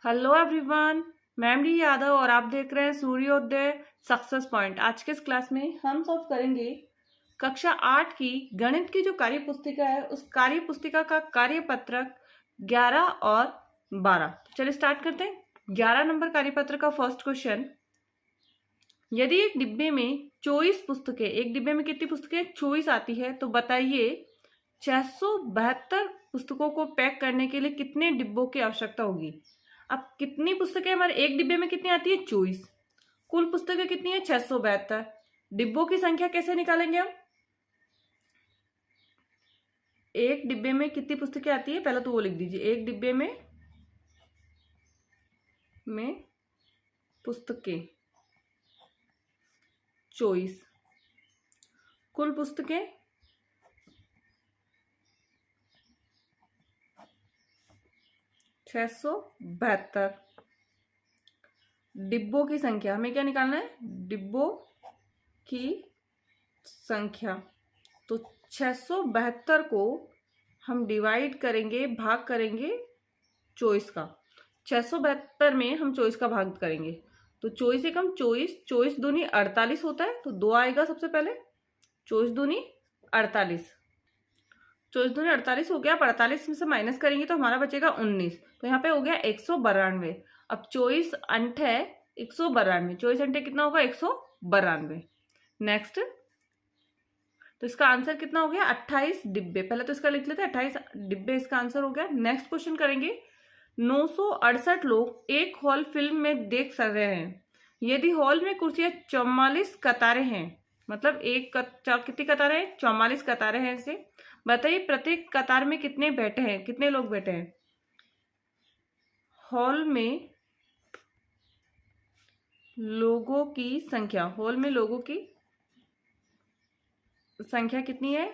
Hello everyone. मैं D Yadav और आप देख रहे हैं सूर्योदय सक्सेस पॉइंट। आज के इस क्लास में हम सॉल्व करेंगे कक्षा 8 की गणित की जो कार्य पुस्तिका है उस कार्य पुस्तिका का कार्यपत्रक 11 और 12। चलिए स्टार्ट करते हैं। 11 नंबर कार्यपत्र का फर्स्ट क्वेश्चन, यदि एक डिब्बे में 24 पुस्तकें, एक डिब्बे में कितनी पुस्तकें 24 आती है, तो बताइए 672 पुस्तकों को पैक करने के लिए कितने डिब्बों की आवश्यकता होगी। अब कितनी पुस्तकें हमारे एक डिब्बे में कितनी आती है 24, कुल पुस्तकें कितनी है 672। डिब्बों की संख्या कैसे निकालेंगे हम। एक डिब्बे में कितनी पुस्तकें आती है पहले तो वो लिख दीजिए। एक डिब्बे में पुस्तकें 24, कुल पुस्तकें 672। डिब्बों की संख्या हमें क्या निकालना है, डिब्बों की संख्या। तो 672 को हम डिवाइड करेंगे, भाग करेंगे 24 का। 672 में हम 24 का भाग करेंगे तो 24 एकम 24, 24 दूनी 48 होता है, तो 2 आएगा सबसे पहले। 24 दूनी 48, 24 दूनी 48 हो गया। 48 में से माइनस करेंगे तो हमारा बचेगा 19, तो यहाँ पे हो गया 192। अब 24 अंठ है 192, 24 अंठे कितना होगा 192। नेक्स्ट, तो इसका आंसर कितना हो गया 28 डिब्बे। पहले तो इसका लिख लेते हैं 28 डिब्बे, इसका आंसर हो गया। नेक्स्ट क्वेश्चन करेंगे, 968 लोग एक हॉल फिल्म में देख सक रहे हैं। यदि हॉल में कुर्सियां 44 कतारें हैं, मतलब कितनी कतारें हैं 44 कतारें हैं ऐसे, बताइए प्रत्येक कतार में कितने बैठे हैं, कितने लोग बैठे हैं। हॉल में लोगों की संख्या, हॉल में लोगों की संख्या कितनी है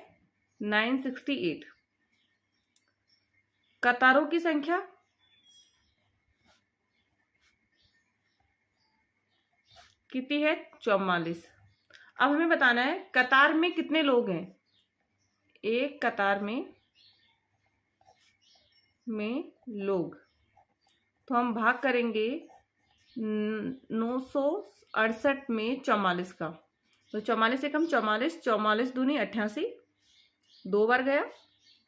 968। कतारों की संख्या कितनी है 44। अब हमें बताना है कतार में कितने लोग हैं। एक कतार में लोग, तो हम भाग करेंगे 968 में 44 का। तो 44 एकम 44, 44 दूनी 88, 2 बार गया।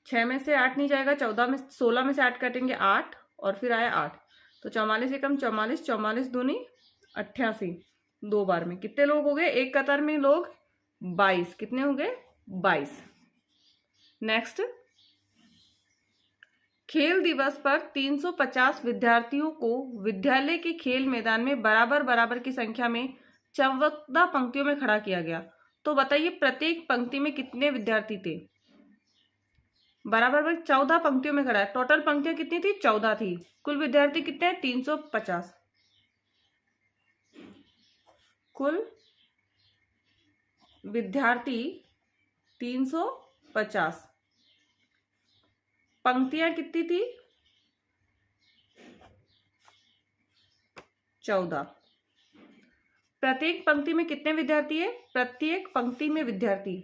6 में से 8 नहीं जाएगा, 16 में से 8 काटेंगे 8 और फिर आया 8, तो 44 एकम 44, 44 दूनी 88, 2 बार में कितने लोग हो गए एक कतार में लोग 22। कितने हो गए 22। नेक्स्ट, खेल दिवस पर 350 विद्यार्थियों को विद्यालय के खेल मैदान में बराबर बराबर की संख्या में 14 पंक्तियों में खड़ा किया गया। तो बताइए प्रत्येक पंक्ति में कितने विद्यार्थी थे। बराबर 14 पंक्तियों में खड़ा है, टोटल पंक्तियां कितनी थी 14 थी, कुल विद्यार्थी कितने हैं 350। कुल विद्यार्थी 350, पंक्तियां कितनी थी 14। प्रत्येक पंक्ति में कितने विद्यार्थी है, प्रत्येक पंक्ति में विद्यार्थी,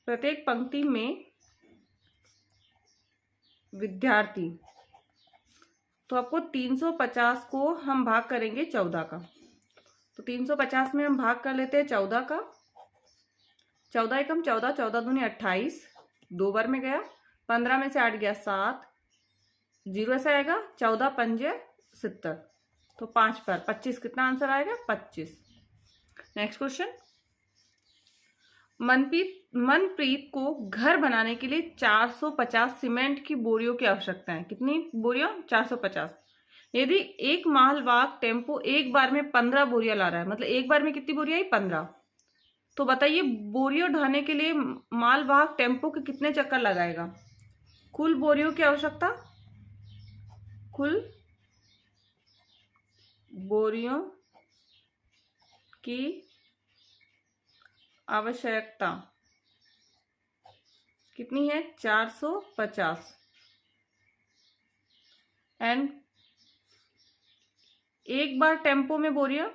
प्रत्येक पंक्ति में विद्यार्थी। तो आपको 350 को हम भाग करेंगे 14 का, तो 350 में हम भाग कर लेते हैं 14 का। 14 एकम 14, 14 दूनी 28, 2 बार में गया। 15 में से 8 गया 7, 0 ऐसा आएगा। 14 पंजे 70, तो 5 पर 25, कितना आंसर आएगा 25। नेक्स्ट क्वेश्चन, मनप्रीत को घर बनाने के लिए 450 सीमेंट की बोरियों की आवश्यकता है। कितनी बोरियों 450। यदि एक मालवाहक टेम्पो एक बार में 15 बोरियां ला रहा है, मतलब एक बार में कितनी बोरियां आई 15, तो बताइए बोरियों ढाने के लिए मालवाहक टेम्पो के कितने चक्कर लगाएगा। कुल बोरियों की आवश्यकता, कुल बोरियों की आवश्यकता कितनी है 450। एंड एक बार टेम्पो में बोरियां,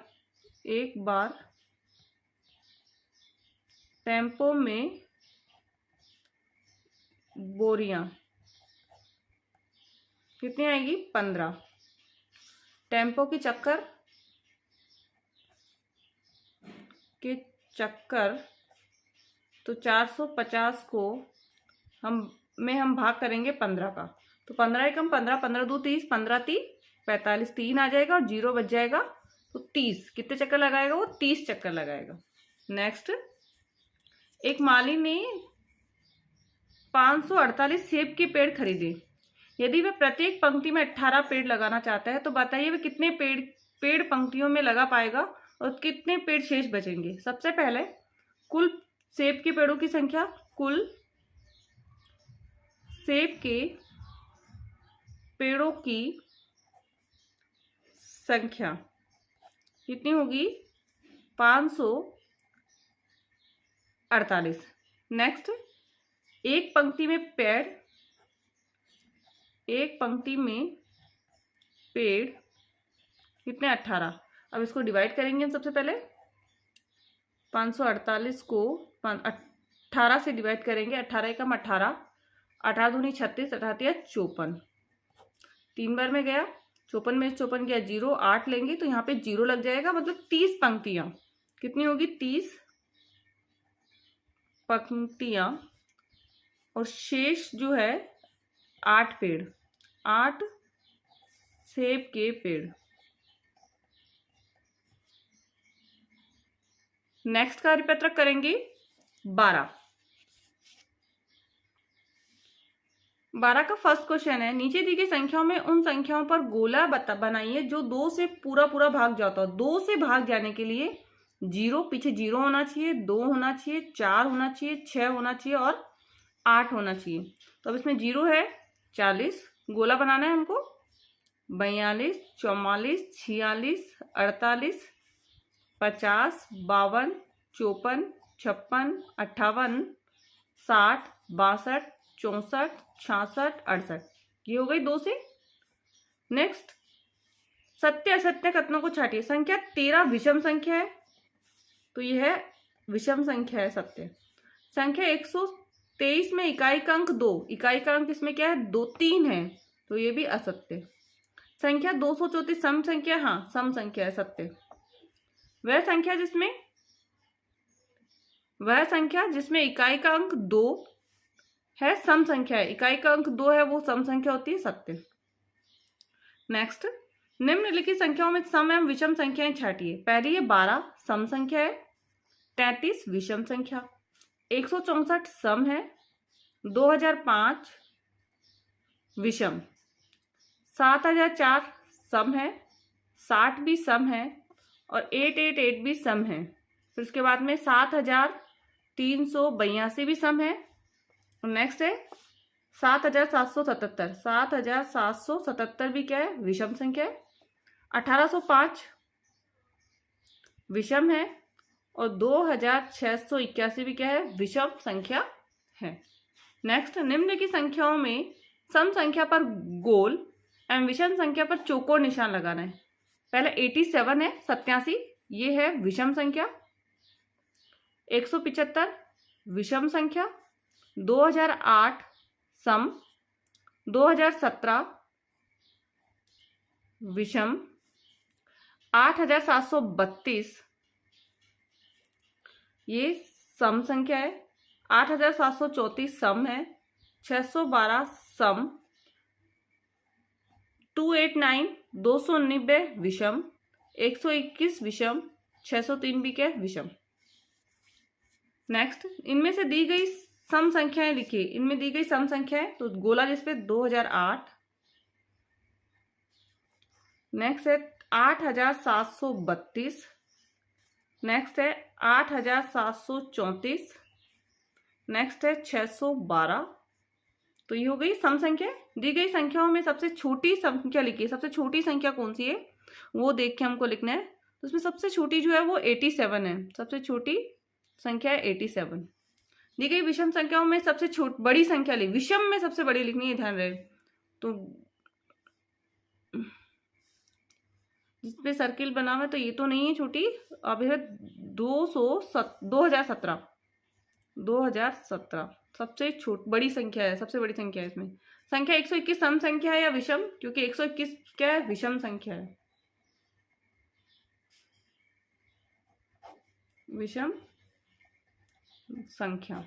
एक बार टेम्पो में बोरियां कितनी आएगी 15। टेम्पो की चक्कर के चक्कर, तो 450 को हम भाग करेंगे 15 का, तो 15 एकम 15, 15 दो 30, 15 3 45, 3 आ जाएगा और 0 बच जाएगा, तो 30। कितने चक्कर लगाएगा वो? 30 चक्कर लगाएगा। नेक्स्ट, एक माली ने 548 सेब के पेड़ खरीदे। यदि वह प्रत्येक पंक्ति में 18 पेड़ लगाना चाहता है तो बताइए वह कितने पेड़ पंक्तियों में लगा पाएगा और कितने पेड़ शेष बचेंगे। सबसे पहले कुल सेब के पेड़ों की संख्या, कुल सेब के पेड़ों की संख्या कितनी होगी? 548। नेक्स्ट, एक पंक्ति में पेड़ कितने? 18। अब इसको डिवाइड करेंगे हम। सबसे पहले 548 को 18 से डिवाइड करेंगे। 18 एकम 18, 18 दूनी 36, 18 54, 3 बार में गया। 54 में 54 गया 0, 8 लेंगे तो यहाँ पे 0 लग जाएगा, मतलब 30 पंक्तियां। कितनी होगी? 30 पंक्तियां, और शेष जो है 8 पेड़, 8 सेब के पेड़। नेक्स्ट कार्यपत्रक करेंगे 12 का फर्स्ट क्वेश्चन है, नीचे दी गई संख्याओं में उन संख्याओं पर गोला बनाइए जो 2 से पूरा भाग जाता हो। 2 से भाग जाने के लिए 0 पीछे 0 होना चाहिए, 2 होना चाहिए, 4 होना चाहिए, 6 होना चाहिए और 8 होना चाहिए। तो अब इसमें 0 है 40, गोला बनाना है हमको। 42, 44, 46, 48, 50, 52, 54, 56, 58, 60, 62, 64, 66, 68। ये हो गई 2 से। नेक्स्ट, सत्य असत्य कथनों को छाटिए। संख्या 13 विषम संख्या है, तो यह है विषम संख्या है सत्य। संख्या 123 में इकाई का अंक 2, इकाई का अंक इसमें क्या है? 2 3 है, तो ये भी असत्य। संख्या 234 सम संख्या, हाँ सम संख्या है, सत्य। वह संख्या जिसमें इकाई का अंक 2 है सम संख्या है, इकाई का अंक 2 है वो सम संख्या होती है, सत्य। नेक्स्ट, निम्नलिखित संख्याओं में सम एवं विषम संख्याएं छाटिए। पहली है 12 सम संख्या है, 33 विषम संख्या, 164 सम है, 2005 विषम, 7004 सम है, 60 भी सम है और 888 भी सम है। फिर उसके बाद में 7382 भी सम है। नेक्स्ट है 7777, 7777 भी क्या है? विषम संख्या है। 1805 विषम है और 2681 भी क्या है? विषम संख्या है। नेक्स्ट, निम्न की संख्याओं में सम संख्या पर गोल एवं विषम संख्या पर चौकोर निशान लगाना है। पहले 87 है 87, ये है विषम संख्या। 175 विषम संख्या। 2008 सम, 2017 विषम, 8732 ये सम संख्या है, 8734 सम है, 612 सम, 289 290 विषम, 121 विषम, 603 भी क्या है? विषम। नेक्स्ट, इनमें से दी गई सम संख्याएं लिखिए। इनमें दी गई सम संख्याएं, तो गोला जिसपे 2008। नेक्स्ट है 8732। नेक्स्ट है 8734। नेक्स्ट है 612। तो ये हो गई सम संख्या। दी गई संख्याओं में सबसे छोटी संख्या लिखिए। सबसे छोटी संख्या कौन सी है वो देख के हमको लिखना है। तो उसमें सबसे छोटी जो है वो 87 है। सबसे छोटी संख्या है 87। दी गई विषम संख्याओं में सबसे बड़ी संख्या ली, विषम में सबसे बड़ी लिखनी है, ध्यान रहे। तो जिसपे सर्किल बना हुआ है तो ये तो नहीं है छोटी। अब है 2017। सबसे बड़ी संख्या है, सबसे बड़ी संख्या है इसमें। संख्या 121 सम संख्या है या विषम? क्योंकि 121 क्या है, विषम संख्या है, विषम संख्या।